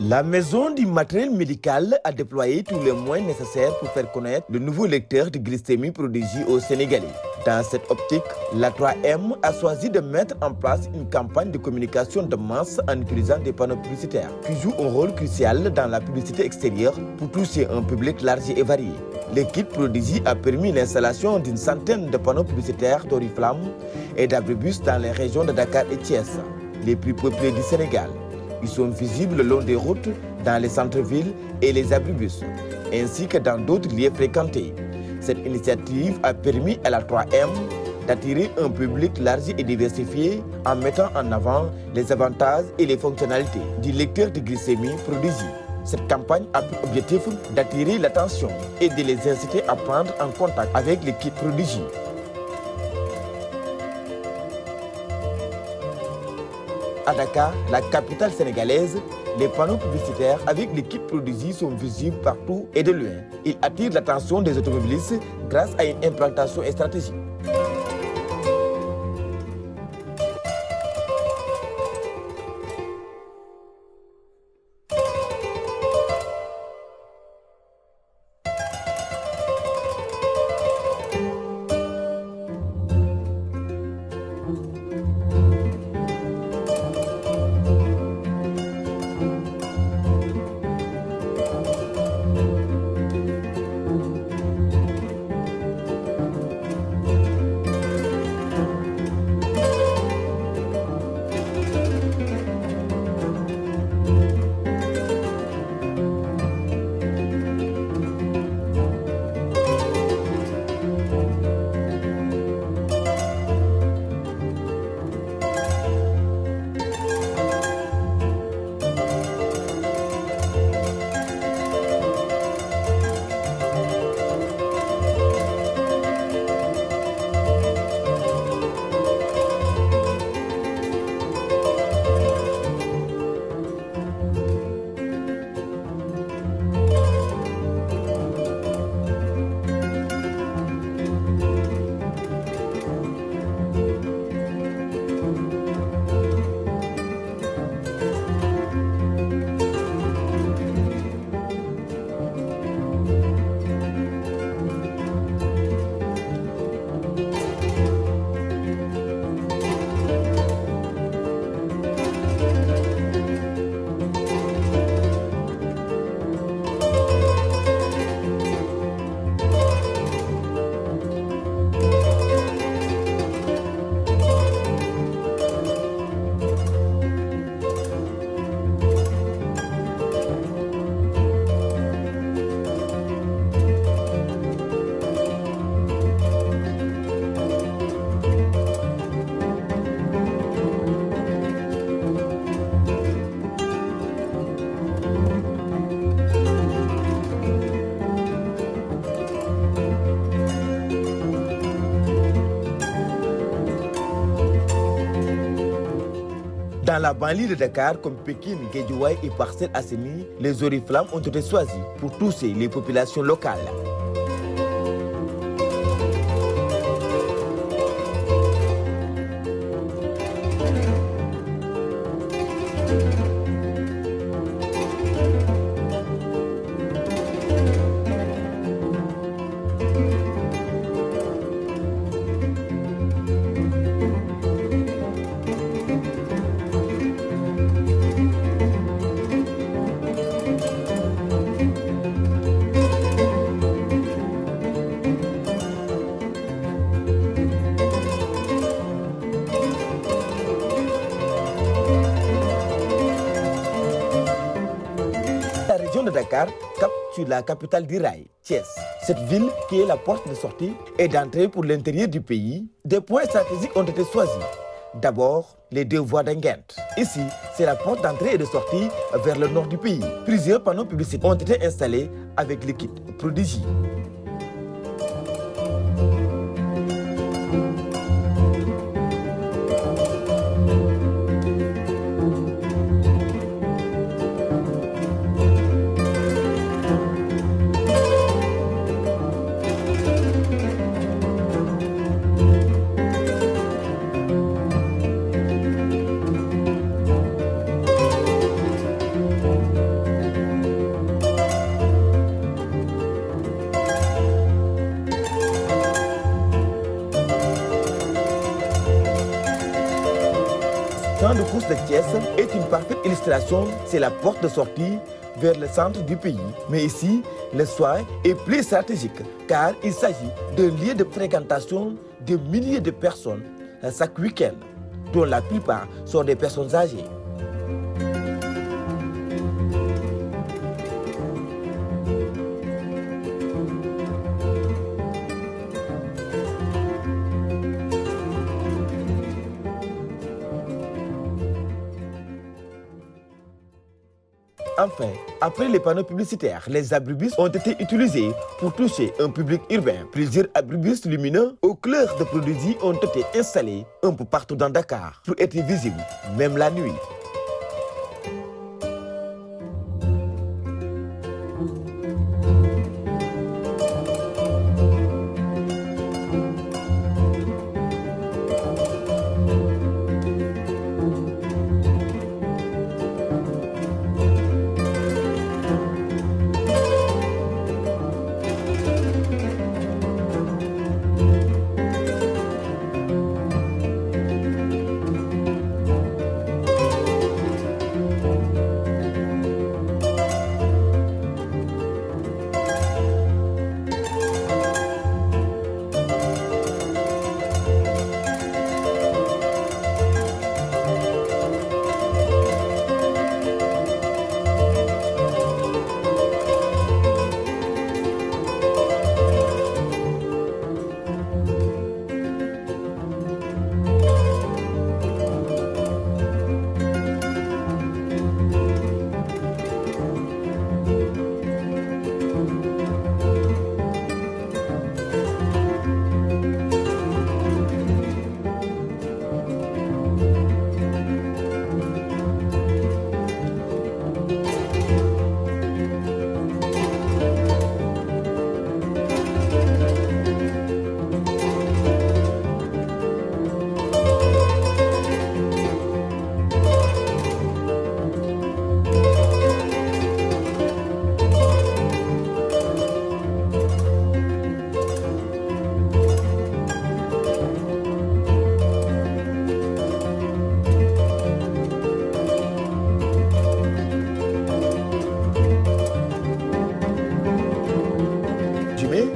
La maison du matériel médical a déployé tous les moyens nécessaires pour faire connaître le nouveau lecteur de glycémie Prodigy aux Sénégalais. Dans cette optique, la 3M a choisi de mettre en place une campagne de communication de masse en utilisant des panneaux publicitaires qui jouent un rôle crucial dans la publicité extérieure pour toucher un public large et varié. Le kit Prodigy a permis l'installation d'une centaine de panneaux publicitaires d'Oriflamme et d'abribus dans les régions de Dakar et Thiès, les plus peuplées du Sénégal. Ils sont visibles le long des routes, dans les centres-villes et les abribus, ainsi que dans d'autres lieux fréquentés. Cette initiative a permis à la 3M d'attirer un public large et diversifié en mettant en avant les avantages et les fonctionnalités du lecteur de glycémie Prodigy. Cette campagne a pour objectif d'attirer l'attention et de les inciter à prendre en contact avec le kit Prodigy. À Dakar, la capitale sénégalaise, les panneaux publicitaires avec les kits Prodigy sont visibles partout et de loin. Ils attirent l'attention des automobilistes grâce à une implantation stratégique. Dans la banlieue de Dakar, comme Pékin, Guédiawaye et Parcelles Assainies, les Oriflammes ont été choisis pour toucher les populations locales. La région de Dakar capte sur la capitale du rail, Thiès. Cette ville, qui est la porte de sortie et d'entrée pour l'intérieur du pays, des points stratégiques ont été choisis. D'abord, les deux voies d'Enguent. Ici, c'est la porte d'entrée et de sortie vers le nord du pays. Plusieurs panneaux publicitaires ont été installés avec le kit Prodigy. champ de course de Thiès est une parfaite illustration. C'est la porte de sortie vers le centre du pays. Mais ici, le soir est plus stratégique car il s'agit d'un lieu de fréquentation de milliers de personnes chaque week-end, dont la plupart sont des personnes âgées. Enfin, après les panneaux publicitaires, les abribus ont été utilisés pour toucher un public urbain. Plusieurs abribus lumineux aux couleurs de produits ont été installés un peu partout dans Dakar pour être visibles, même la nuit.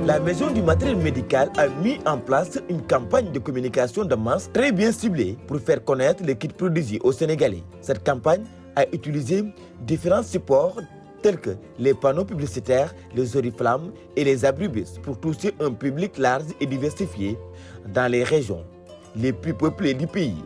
La maison du matériel médical a mis en place une campagne de communication de masse très bien ciblée pour faire connaître les kits produits aux Sénégalais. Cette campagne a utilisé différents supports tels que les panneaux publicitaires, les oriflammes et les abribus pour toucher un public large et diversifié dans les régions les plus peuplées du pays.